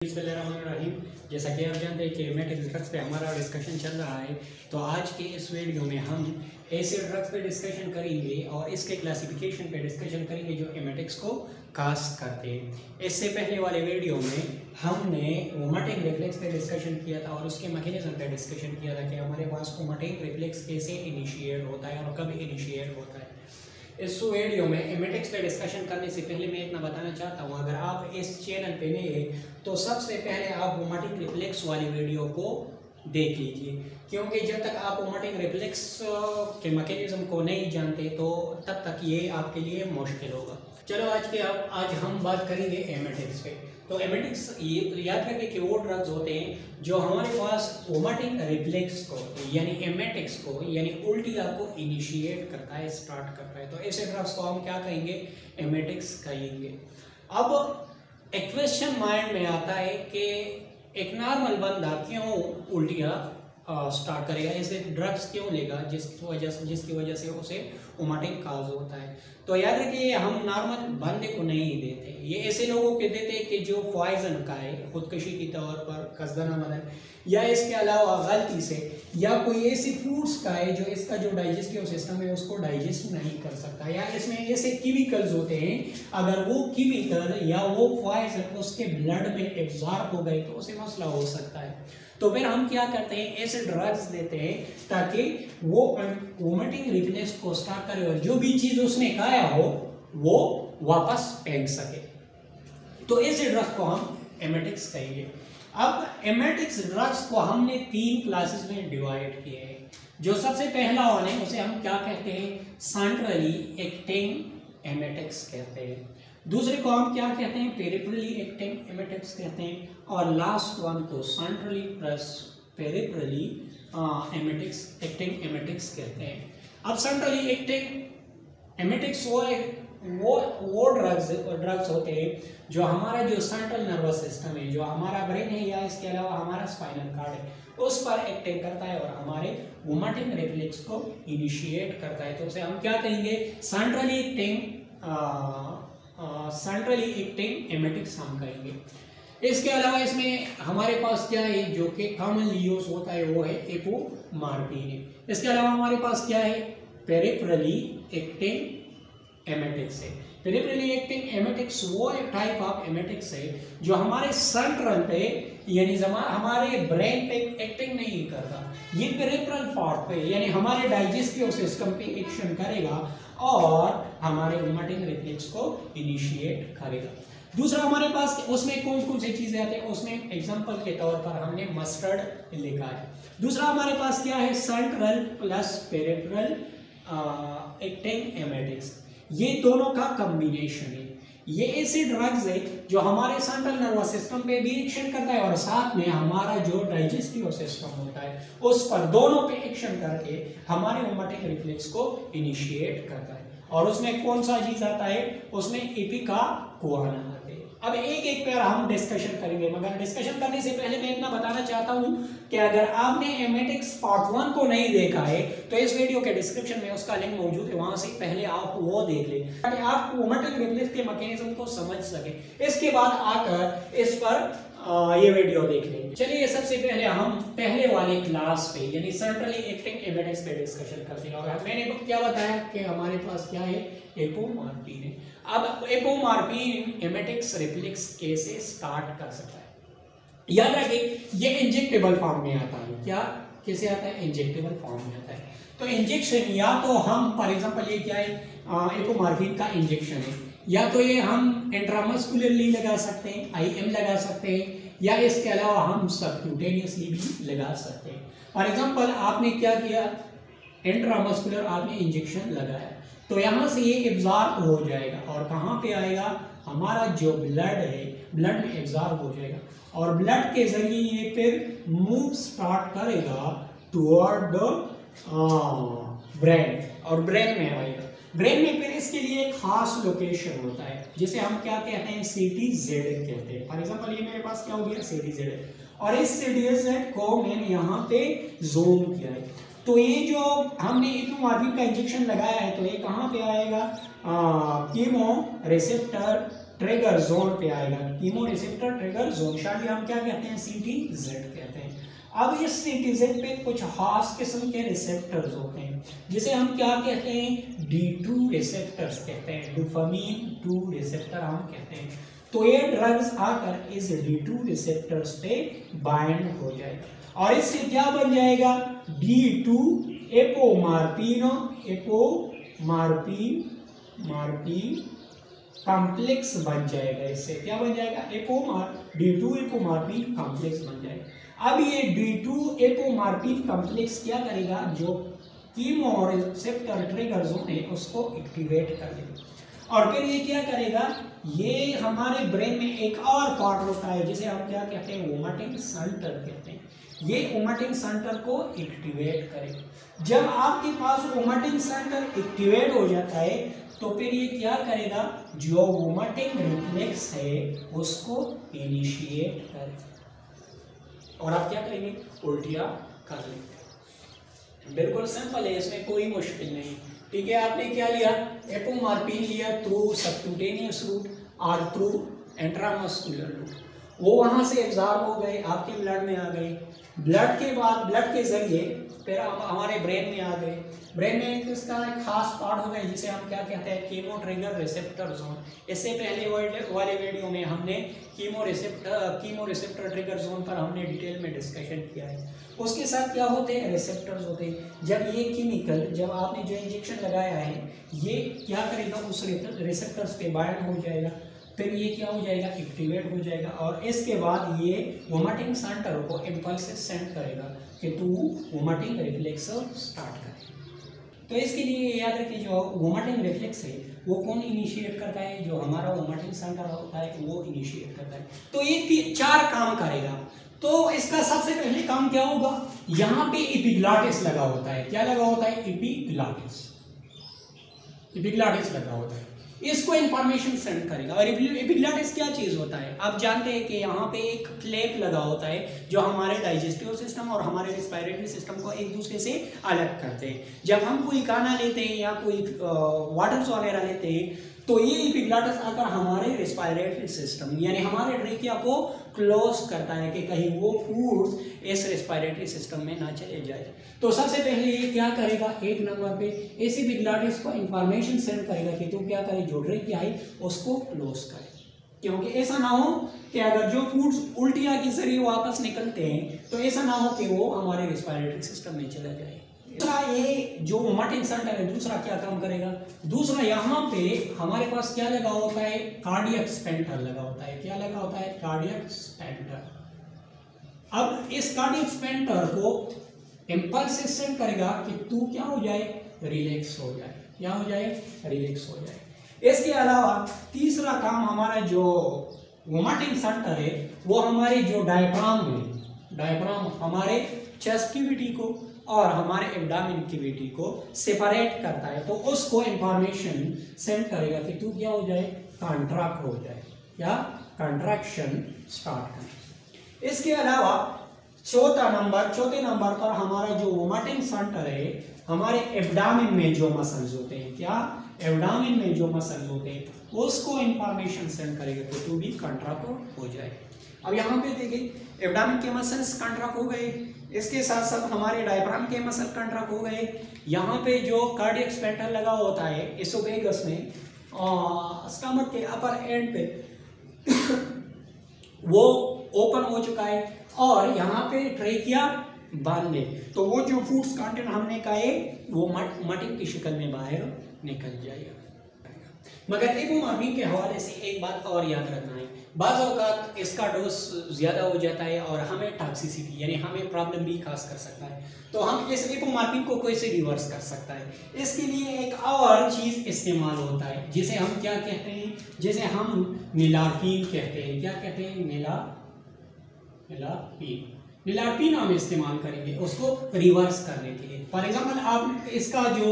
बिस्मिल्लाहिर्रहमानिर्रहीम। जैसा कि आप जानते हैं कि एमेटिक ड्रग्स पे हमारा डिस्कशन चल रहा है, तो आज के इस वीडियो में हम ऐसे ड्रग्स पे डिस्कशन करेंगे और इसके क्लासिफिकेशन पे डिस्कशन करेंगे जो एमेटिक्स को काज करते हैं। इससे पहले वाले वीडियो में हमने वोमिटिंग रिफ्लेक्स पे डिस्कशन किया था और उसके मैकेनिज्म पे डिस्कशन किया था कि हमारे पास वोमिटिंग रिफ्लेक्स कैसे इनिशिएट होता है और कब इनिशिएट होता है। इस वीडियो में एमेटिक्स पे डिस्कशन करने से पहले मैं इतना बताना चाहता हूँ, अगर आप इस चैनल पे नए हैं तो सबसे पहले आप वोमिटिंग रिफ्लेक्स वाली वीडियो को देख लीजिए, क्योंकि जब तक आप वोमिटिंग रिफ्लेक्स के मैकेनिज्म को नहीं जानते तो तब तक ये आपके लिए मुश्किल होगा। चलो आज हम बात करेंगे एमेटिक्स पे। तो एमेटिक्स ये याद रखें कि वो ड्रग्स होते हैं जो हमारे पास वोमिटिंग रिफ्लेक्स को यानी एमेटिक्स को यानी उल्टिया को इनिशिएट करता है, स्टार्ट करता है। तो ऐसे ड्रग्स को हम क्या कहेंगे? एमेटिक्स कहेंगे। अब एक क्वेश्चन माइंड में आता है कि एक नॉर्मल बंदा क्यों उल्टिया स्टार्ट करेगा, ऐसे ड्रग्स क्यों लेगा जिसकी वजह से उसे वोमिटिंग काज होता है। तो याद रखिए, हम नॉर्मल बंदे को नहीं देते, ये ऐसे लोगों को देते हैं कि जो पॉइजन का है, खुदकुशी के तौर पर, कसदाना मदन, या इसके अलावा गलती से, या कोई ऐसे फ्रूट्स का है जो इसका जो डाइजेस्टिव सिस्टम है उसको डाइजेस्ट नहीं कर सकता, या इसमें ऐसे केमिकल्स होते हैं अगर वो केमिकल या वो पॉइजन उसके ब्लड में एब्जॉर्ब हो गए तो उसे मसला हो सकता है। तो फिर हम क्या करते हैं, ऐसे ड्रग्स देते हैं ताकि वो वोमिटिंग रिफ्लेक्स को स्टार्ट करे और जो भी चीज उसने खाया हो वो वापस फेंक सके। तो ऐसे ड्रग्स को हम एमेटिक्स कहेंगे। अब एमेटिक्स ड्रग्स को हमने 3 क्लासेस में डिवाइड किए हैं। जो सबसे पहला वाला है उसे हम क्या कहते हैं? सेंट्रली एक्टिंग एमेटिक्स कहते हैं। दूसरे को हम क्या कहते हैं? पेरिफेरली एक्टिंग एमेटिक्स कहते हैं। और लास्ट वन को centrally plus peripherally acting emetics कहते हैं। अब सेंट्रली एक्टिंग एमेटिक्स वो ड्रग्स होते हैं जो हमारा जो सेंट्रल नर्वस सिस्टम है, जो हमारा ब्रेन है या इसके अलावा हमारा स्पाइनल कार्ड है, उस पर एक्टिंग करता है और हमारे वोमिटिंग रिफ्लेक्स को इनिशिएट करता है। तो उसे हम क्या कहेंगे? सेंट्रली एक्टिंग एमेटिक्स हम कहेंगे। इसके अलावा इसमें हमारे पास क्या है जो कि कॉमनली यूज होता है, वो है एपोमार्फिन। इसके अलावा हमारे पास क्या है? पेरिफेरली एक्टिंग एमेटिक्स है। पेरिफेरली एक्टिंग एमेटिक्स वो एक टाइप ऑफ एमेटिक्स है जो हमारे सेंट्रल पे यानी हमारे ब्रेन पे एक्टिंग नहीं करता, ये पेरिफेरल पार्ट पे यानी हमारे डाइजेस्टिव सिस्टम पे एक्शन करेगा और हमारे वोमिटिंग रिफ्लेक्स को इनिशिएट करेगा। दूसरा हमारे पास उसमें कौन कौन सी चीजें आती है, उसमें एग्जांपल के तौर पर हमने मस्टर्ड लिखा है। दूसरा हमारे पास क्या है? Central plus peripheral acting emetics, ये दोनों का कॉम्बिनेशन है। ये ऐसे ड्रग्स है जो हमारे सेंट्रल नर्वस सिस्टम पे भी एक्शन करता है और साथ में हमारा जो डाइजेस्टिव सिस्टम होता है उस पर दोनों पे एक्शन करके हमारे वोमिटिंग रिफ्लेक्स को इनिशिएट करता है। और उसमें कौन सा चीज आता है? उसमें इपिकाक्वाना आते हैं। अब एक एक पर हम डिस्कशन करेंगे, मगर डिस्कशन करने से पहले मैं इतना बताना चाहता हूं कि अगर आपने एमेटिक्स पार्ट 1 को नहीं देखा है तो इस वीडियो के डिस्क्रिप्शन में उसका लिंक मौजूद है, वहां से पहले आप वो देख लें ताकि आप वोमिटिंग रिफ्लेक्स के मैकेनिज्म को समझ सके। इसके बाद आकर इस पर ये वीडियो देख लें। चलिए सबसे पहले हम पहले वाले क्लास पे यानी सेंट्रली एक्टिंग एमेटिक्स पे डिस्कशन करते हैं। और मैंने क्या बताया कि हमारे पास क्या है? एपोमार्फिन है। अब एपोमार्फिन एमेटिक्स रिफ्लेक्स कैसे स्टार्ट कर सकता है? याद रखिए, ये इंजेक्टेबल फॉर्म में आता है। क्या कैसे आता है? इंजेक्टेबल फॉर्म में आता है। तो इंजेक्शन या तो हम फॉर एग्जांपल ये क्या है? एपोमार्फिन का इंजेक्शन है, या तो ये हम इंट्रामस्कुलरली लगा सकते हैं, IM लगा सकते हैं, या इसके अलावा हम सबक्यूटेनियसली भी लगा सकते हैं। फॉर एग्जांपल आपने क्या किया? इंट्रामस्कुलर आपने इंजेक्शन लगाया तो यहाँ से ये एब्जॉर्ब हो जाएगा और कहाँ पे आएगा? हमारा जो ब्लड है, ब्लड में एब्जॉर्ब हो जाएगा और ब्लड के जरिए ये फिर मूव स्टार्ट करेगा टुवर्ड द ब्रेन और ब्रेन में आएगा। ब्रेन में फिर इसके लिए एक खास लोकेशन होता है जिसे हम क्या कहते हैं? CTZ कहते हैं। फॉर एग्जांपल ये मेरे पास क्या हो गया? CTZ, और इस CTZ को मैंने यहाँ पे जोन किया है। तो ये जो हमने एपोमार्फिन का इंजेक्शन लगाया है तो ये कहाँ पे आएगा? कीमो रिसेप्टर ट्रिगर जोन पे आएगा, कीमो रिसेप्टर ट्रिगर जोन, शायद हम क्या कहते हैं, CTZ कहते हैं। अब इस CTZ पे कुछ खास किस्म के रिसेप्टर्स होते हैं जिसे हम क्या कहते हैं, D2 रिसेप्टर्स कहते हैं, डोपामिन 2 रिसेप्टर हम कहते हैं। तो ये ड्रग्स आकर इस D2 रिसेप्टर्स पे बाइंड हो जाएगा और इससे क्या बन जाएगा, D2 एपोमार्फिन कॉम्प्लेक्स बन जाएगा। इससे क्या बन जाएगा, D2 एपोमार्फिन कॉम्प्लेक्स बन जाएगा। अब ये D2 एपोमार्फिन कॉम्प्लेक्स क्या करेगा, जो कीमो रिसेप्टर ट्रिगर जोन है उसको एक्टिवेट कर देगा और फिर ये क्या करेगा, ये हमारे ब्रेन में एक और पार्ट होता है जिसे हम क्या कहते हैं, ओमाटिन सेंटर कहते हैं। ये ओमाटिन सेंटर को एक्टिवेट करेगा। जब आपके पास ओमाटिन सेंटर एक्टिवेट हो जाता है तो फिर ये क्या करेगा, जो ओमाटिन रिफ्लेक्स है उसको इनिशिएट करेगा और आप क्या करेंगे, उल्टियां कर लेंगे। बिल्कुल सिंपल है, इसमें कोई मुश्किल नहीं। ठीक है, आपने क्या लिया, एपोमार्फिन लिया थ्रू सबक्यूटेनियस रूट और थ्रू इंट्रामस्कुलर रूट, वो वहां से एब्जॉर्ब हो गए, आपके ब्लड में आ गए, ब्लड के बाद ब्लड के जरिए फिर हमारे ब्रेन में आ गए। ब्रेन में इसका एक खास पार्ट हो गया जिसे हम क्या कहते हैं, कीमो ट्रिगर रिसेप्टर जोन। इससे पहले वाले वीडियो में हमने कीमो रिसेप्टर ट्रिगर जोन पर हमने डिटेल में डिस्कशन किया है। उसके साथ क्या होते हैं, रिसेप्टर्स होते हैं। जब ये केमिकल, जब आपने जो इंजेक्शन लगाया है, ये क्या करेगा, उस रिसेप्टर्स पे बाइंड हो जाएगा, फिर ये क्या हो जाएगा, एक्टिवेट हो जाएगा और इसके बाद ये वोमिटिंग सेंटर को इम्पल्सेस सेंड करेगा कि तू वोमिटिंग रिफ्लेक्स स्टार्ट कर। तो इसके लिए याद रखिए, जो वोमिटिंग रिफ्लेक्स है वो कौन इनिशिएट करता है, जो हमारा वोमिटिंग सेंटर होता है वो इनिशिएट करता है। तो ये 4 काम करेगा। तो इसका सबसे पहले काम क्या होगा, यहाँ पे एपिग्लॉटिस लगा होता है। क्या लगा होता है, एपिग्लॉटिस लगा होता है, इसको इंफॉर्मेशन सेंड करेगा। और एपिग्लॉटिस क्या चीज होता है, आप जानते हैं कि यहाँ पे एक फ्लैप लगा होता है जो हमारे डाइजेस्टिव सिस्टम और हमारे रिस्पायरेटरी सिस्टम को एक दूसरे से अलग करते हैं। जब हम कोई खाना लेते हैं या कोई वाटर्स वगैरह लेते हैं तो ये एपिग्लॉटिस आकर हमारे रिस्पायरेटरी सिस्टम यानी हमारे ट्रेकिया को क्लोज करता है कि कहीं वो फूड्स इस रिस्पायरेटरी सिस्टम में ना चले जाए। तो सबसे पहले ये क्या करेगा, 1 नंबर पे इस एपिग्लॉटिस को इंफॉर्मेशन सेंड करेगा कि तू क्या करे, जो ट्रेकिया है उसको क्लोज करे, क्योंकि ऐसा ना हो कि अगर जो फूड्स उल्टिया के जरिए वापस निकलते हैं तो ऐसा ना हो कि वो हमारे रिस्पायरेटरी सिस्टम में चला जाए। दूसरा, ये जो वोमिटिंग सेंटर है दूसरा क्या काम करेगा, दूसरा यहाँ पे हमारे पास क्या लगा होता है, कार्डियक स्पेंटर लगा होता है। क्या लगा होता है, कार्डियक स्पेंटर। अब इस कार्डियक स्पेंटर को इम्पल्स सेंड करेगा कि तू क्या हो जाए, रिलैक्स हो जाए। क्या हो जाए, रिलैक्स हो जाए। इसके अलावा तीसरा काम हमारा जो वोमिटिंग सेंटर है वो हमारे जो डायफ्राम हमारे चेस्ट कैविटी को और हमारे एब्डोमेन कैविटी को सेपरेट करता है, तो उसको इंफॉर्मेशन सेंड करेगा कि तू क्या हो जाए, कॉन्ट्रैक्ट हो जाए या कंट्रैक्शन स्टार्ट करे। इसके अलावा चौथे नंबर पर हमारा जो वोमिटिंग सेंटर है हमारे एब्डोमेन में जो मसल्स होते हैं, क्या एब्डोमेन में जो मसल्स होते हैं उसको इंफॉर्मेशन सेंड करेगा कि तू भी कॉन्ट्रैक्ट हो जाए। अब यहाँ पे देखिए, एब्डोमेन के मसल्स कॉन्ट्रैक्ट हो गए, इसके साथ साथ हमारे डायफ्राम के मसल कॉन्ट्रैक्ट हो गए। यहाँ पे जो कार्डियक स्पेंटर लगा होता है एसोफेगस में, स्टमक के अपर एंड पे वो ओपन हो चुका है और यहाँ पे ट्रेकिया बंद है, तो वो जो फूड्स कंटेंट हमने खाए वो मटिंग की शक्ल में बाहर निकल जाएगा। मगर एपोमार्फिन के हवाले से एक बात और याद रखना है, बाज़ औक़ात इसका डोज ज़्यादा हो जाता है और हमें टॉक्सिसिटी यानी हमें प्रॉब्लम भी खास कर सकता है। तो हम इस एपोमार्फिन को कैसे रिवर्स कर सकता है, इसके लिए एक और चीज़ इस्तेमाल होता है जिसे हम क्या कहते हैं, जिसे हम निलार्पिन कहते हैं। क्या कहते हैं, निलार्पिन हम इस्तेमाल करेंगे उसको रिवर्स करने के लिए। फॉर एग्जांपल आप इसका जो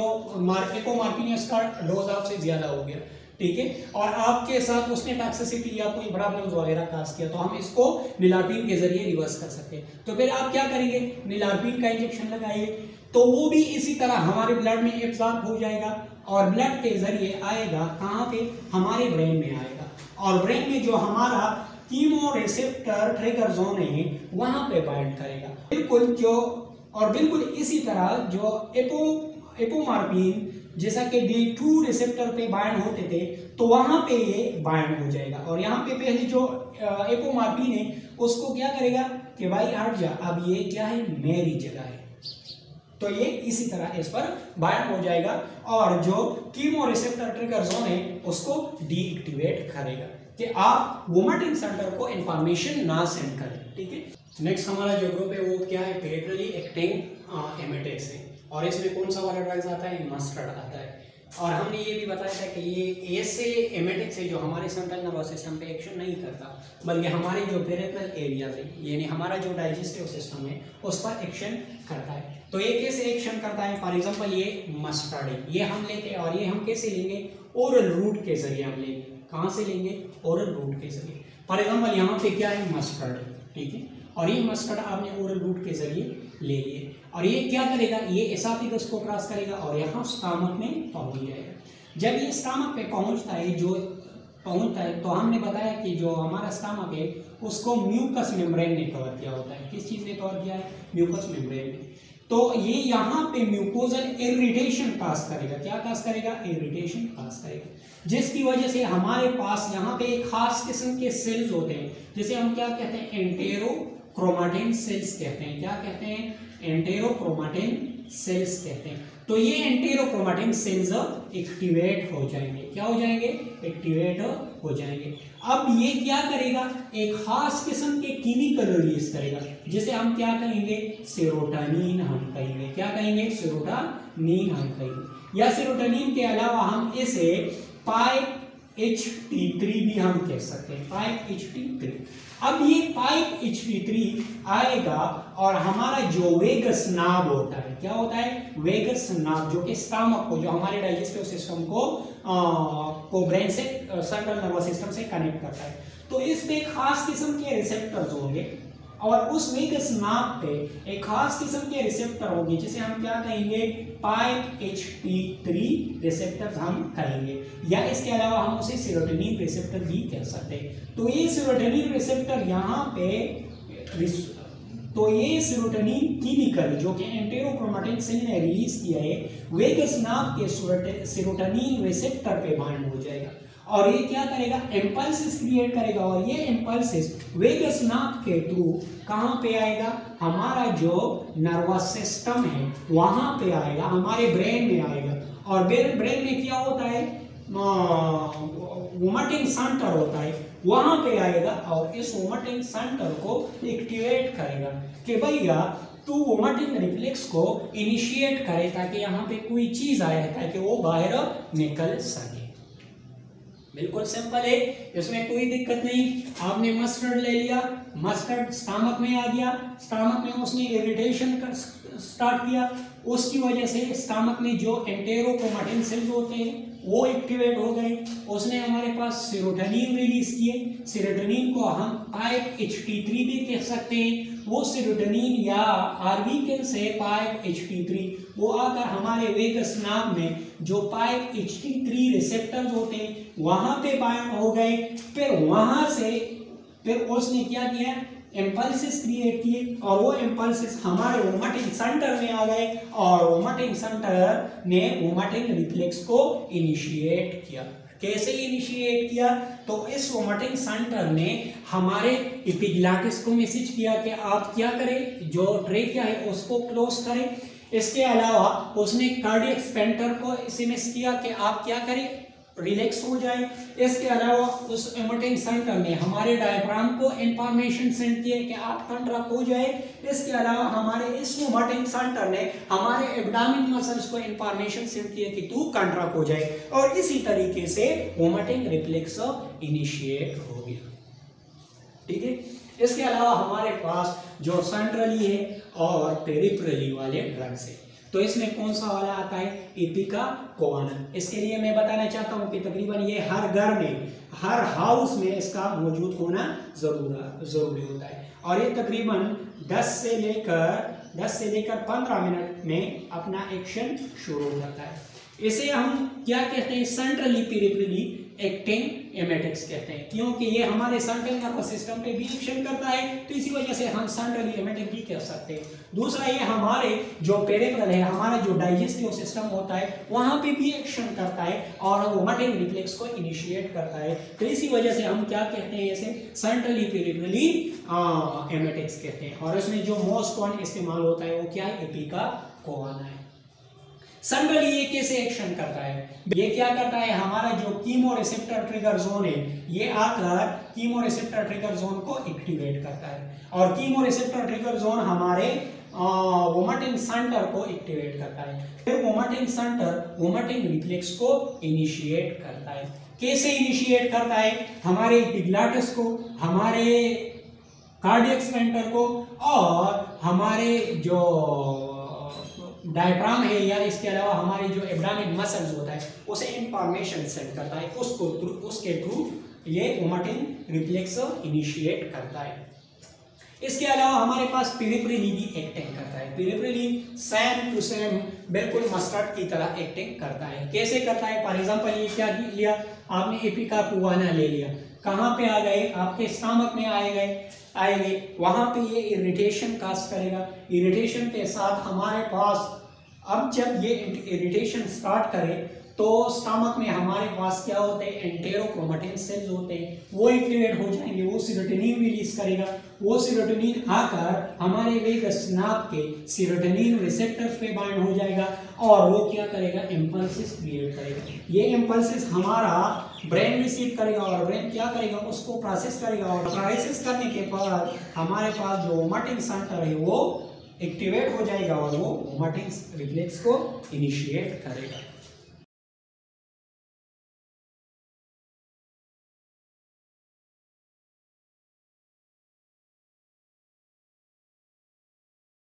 एपोमार्फिन है इसका डोज आपसे ज़्यादा हो गया, ठीक है, और आपके साथ उसने टॉक्सिसिटी या कोई प्रॉब्लम्स वगैरह काज किया, तो हम इसको निलार्पिन के जरिए रिवर्स कर सकते हैं। तो फिर आप क्या करेंगे, निलार्पिन का इंजेक्शन लगाइए, तो वो भी इसी तरह हमारे ब्लड में एब्जॉर्ब हो जाएगा और ब्लड के जरिए आएगा कहाँ पे, हमारे ब्रेन में आएगा और ब्रेन में जो हमारा कीमो रिसेप्टर ट्रिगर जोन है वहां पे बाइंड करेगा। बिल्कुल इसी तरह जो एपोमार्फिन जैसा कि D2 रिसेप्टर पे बाइंड होते थे तो वहां पे ये बाइंड हो जाएगा। और यहाँ पे पहले जो एपोमार्फिन है उसको क्या करेगा कि भाई हट जा, अब ये क्या है, मेरी जगह है, तो ये इसी तरह इस पर बाइंड हो जाएगा और जो कीमो रिसेप्टर ट्रिगर जोन है उसको डीएक्टिवेट करेगा कि आप वोमिटिंग सेंटर को इंफॉर्मेशन ना सेंड करें। ठीक है, नेक्स्ट हमारा जो ग्रुप है वो क्या है, पेरिफेरली एक्टिंग एमेटिक्स है। और इसमें कौन सा वाला ड्रग्स आता है, मस्टर्ड आता है। और हमने ये भी बताया था कि ये ऐसे एमेटिक्स है जो हमारे सेंट्रल नर्वस सिस्टम पे एक्शन नहीं करता, बल्कि हमारे जो पेरिफेरल एरियाज है यानी हमारा जो डाइजेस्टिव सिस्टम है उस पर एक्शन करता है। तो ये कैसे एक्शन करता है, फॉर एग्जांपल ये मस्टर्ड है, ये हम लेते हैं और ये हम कैसे लेंगे, ओरल रूट के जरिए हम लेंगे। कहाँ से लेंगे, ओरल रूट के जरिए। फॉर एग्जांपल यहाँ पे क्या है, मस्टर्ड है, ठीक है, और ये मस्टर्ड आपने ओरल रूट के जरिए ले लिए और ये क्या करेगा, ये एसोफेगस को क्रॉस करेगा और यहाँ स्टमक में पहुंच जाएगा। जब ये स्टमक पे पहुंचता है तो हमने बताया कि जो हमारा स्टमक है उसको म्यूकस मेम्ब्रेन ने कवर किया होता है। किस चीज़ ने कवर किया है, म्यूकस मेम्ब्रेन ने। तो ये यहाँ पे म्यूकोजल इरिटेशन काज करेगा। क्या काज करेगा, इरिटेशन काज करेगा, जिसकी वजह से हमारे पास यहाँ पे एक खास किस्म के सेल्स होते हैं जिसे हम क्या कहते हैं, एंटेरोक्रोमाटिन सेल्स कहते हैं। क्या कहते हैं, एंटेरोक्रोमाटिन सेल्स कहते हैं। तो ये एंटेरोक्रोमाटिन सेल्स एक्टिवेट हो जाएंगे। क्या हो जाएंगे, एक्टिवेट हो जाएंगे। अब ये क्या करेगा, एक खास किस्म के केमिकल रिलीज करेगा जिसे हम क्या कहेंगे, सेरोटोनिन हम कहेंगे। क्या कहेंगे, सेरोटोनिन हम कहेंगे। या सेरोटोनिन के अलावा हम इसे 5-HT3 भी हम कह सकते हैं, 5-HT3। अब ये 5-HT3 आएगा और हमारा जो वेगस नाभ होता है, क्या होता है, वेगस नाभ, जो कि स्टमक को, जो हमारे डाइजेस्टिव सिस्टम को ब्रेन से, सेंट्रल नर्वस सिस्टम से कनेक्ट करता है। तो इस पे खास किस्म के रिसेप्टर्स होंगे और उस वेगस नाभ पे एक खास किस्म के रिसेप्टर होंगे जिसे हम क्या कहेंगे, 5-HT3 रिसेप्टर्स हम कहेंगे, या इसके अलावा हम उसे सेरोटोनिन रिसेप्टर भी कह सकते हैं। तो ये सेरोटोनिन रिसेप्टर यहाँ पे, तो ये सेरोटोनिन केमिकल जो कि एंटेरोक्रोमाटिन सेल ने रिलीज किया है वेगस नाभ के सेरोटोनिन रिसेप्टर पे बाइंड हो जाएगा और ये क्या करेगा, इम्पल्सेस क्रिएट करेगा। और ये इम्पल्सेस वेगस नाभ के थ्रू कहाँ पे आएगा, हमारा जो नर्वस सिस्टम है वहां पे आएगा, हमारे ब्रेन में आएगा। और ब्रेन में क्या होता है, वोमिटिंग सेंटर होता है, वहां पे आएगा और इस वोमिटिंग सेंटर को एक्टिवेट करेगा कि भैया तू वोमिटिंग रिफ्लेक्स को इनिशिएट करे ताकि यहाँ पे कोई चीज आए ताकि वो बाहर निकल सके। बिल्कुल सिंपल है, इसमें कोई दिक्कत नहीं। आपने मस्टर्ड ले लिया, मस्टर्ड स्टमक में आ गया, स्टमक में उसने इरिटेशन स्टार्ट किया, उसकी वजह से स्टमक में जो एंटेरोक्रोमाटिन सेल्स होते हैं वो एक्टिवेट हो गए, उसने हमारे पास सेरोटोनिन रिलीज किए। सेरोटोनिन को हम 5-HT3 भी कह सकते हैं। वो सेरोटोनिन या आर्बिकल से 5-HT3 वो आकर हमारे वेगस नाभ में जो 5-HT3 रिसेप्टर्स होते हैं वहां पे बाइंड हो गए। फिर उसने क्या किया, इम्पल्सेस क्रिएट किए और वो इम्पल्सेस हमारे वोमिटिंग सेंटर में आ गए और वोमिटिंग सेंटर ने वोमिटिंग रिफ्लेक्स को इनिशिएट किया। कैसे इनिशिएट किया, तो इस वोमिटिंग सेंटर ने हमारे एपिग्लॉटिस को मैसेज किया कि आप क्या करें, जो ट्रेकिया है उसको क्लोज करें। इसके अलावा उसने कार्डियक स्पेंटर को एसएमएस किया कि आप क्या करें, रिलैक्स हो जाए। इसके अलावा उस वोमिटिंग सेंटर ने हमारे डायफ्राम को इंफॉर्मेशन सेंड किया कि आप कंट्रैक्ट हो जाए। इसके अलावा हमारे इस वोमिटिंग सेंटर ने हमारे एब्डोमेन मसल्स को इंफॉर्मेशन सेंड किया कि तू कंट्रैक्ट हो जाए और इसी तरीके से वोमिटिंग रिफ्लेक्स इनिशिएट हो गया। ठीक है, इसके अलावा हमारे पास जो सेंट्रली है और पेरिफेरली वाले ड्रग्स है, तो इसमें कौन सा वाला आता है, इपिकाकोवानन। इसके लिए मैं बताना चाहता हूं कि तकरीबन ये हर घर में, हर हाउस में इसका मौजूद होना जरूरी होता है और ये तकरीबन 10 से लेकर 15 मिनट में अपना एक्शन शुरू हो जाता है। इसे हम क्या कहते हैं, सेंट्रली पेरिफेरली एक्टिंग एमेटिक्स कहते हैं, क्योंकि ये हमारे सेंट्रल नर्वस सिस्टम पे भी एक्शन करता है, तो इसी वजह से हम सेंट्रली एमेटिक भी कह सकते हैं। दूसरा, ये हमारे जो पेरिफेरल है, हमारा जो डाइजेस्टिव सिस्टम होता है, वहां पे भी एक्शन करता है और वोमिटिंग रिफ्लेक्स को इनिशिएट करता है, तो इसी वजह से हम क्या कहते हैं, इसे सेंट्रली पेरिफेरली एमेटिक्स कहते हैं। और इसमें जो मोस्ट कॉमन इस्तेमाल होता है वो क्या है, एपिकाकोआना है। सेंट्रली ये कैसे एक्शन करता है, ये क्या करता है, हमारा जो कीमोरिसेप्टर ट्रिगर जोन है, ये आकर कीमोरिसेप्टर ट्रिगर जोन को एक्टिवेट करता है, और कीमोरिसेप्टर ट्रिगर जोन हमारे वोमिटिंग सेंटर को एक्टिवेट करता है। फिर वोमिटिंग सेंटर वोमिटिंग रिफ्लेक्स को इनिशिएट करता है। कैसे इनिशिएट करता है, हमारे एपिग्लॉटिस को, हमारे कार्डियक सेंटर को, और हमारे जो डायफ्राम है या इसके अलावा हमारे जो एब्डोमेन मसल्स होता है उसे इंफॉर्मेशन सेंड करता है, उसके थ्रू ये वोमिटिंग रिफ्लेक्स इनिशिएट करता है। इसके अलावा हमारे पास पेरिफेरली भी एक्टिंग करता है। पेरिफेरली सेम टू सेम बिल्कुल मस्टर्ड की तरह एक्टिंग करता है। कैसे करता है, फॉर एग्जांपल ये क्या लिया आपने, एपिकाकोआना ले लिया, कहाँ पे आ गए, आपके स्टमक में आएंगे, वहां पे ये इरिटेशन काज करेगा। इरिटेशन के साथ हमारे पास अब जब ये इरिटेशन स्टार्ट करे तो स्टमक में हमारे पास क्या होते हैं, एंटेरोक्रोमैटिन सेल्स होते हैं, वो एक्टिवेट हो जाएंगे, वो सीरोटोनिन रिलीज करेगा। वो सीरोटोनिन आकर हमारे वेगस नर्व के सीरोटोनिन रिसेप्टर्स पे बाइंड हो जाएगा और वो क्या करेगा, इम्पल्सेस क्रिएट करेगा। ये इम्पल्सेस हमारा ब्रेन रिसीव करेगा और ब्रेन क्या करेगा, उसको प्रोसेस करेगा, और प्रोसेस करने के बाद हमारे पास जो वोमिटिंग सेंटर है वो एक्टिवेट हो जाएगा और वो वोमिटिंग रिफ्लेक्स को इनिशिएट करेगा।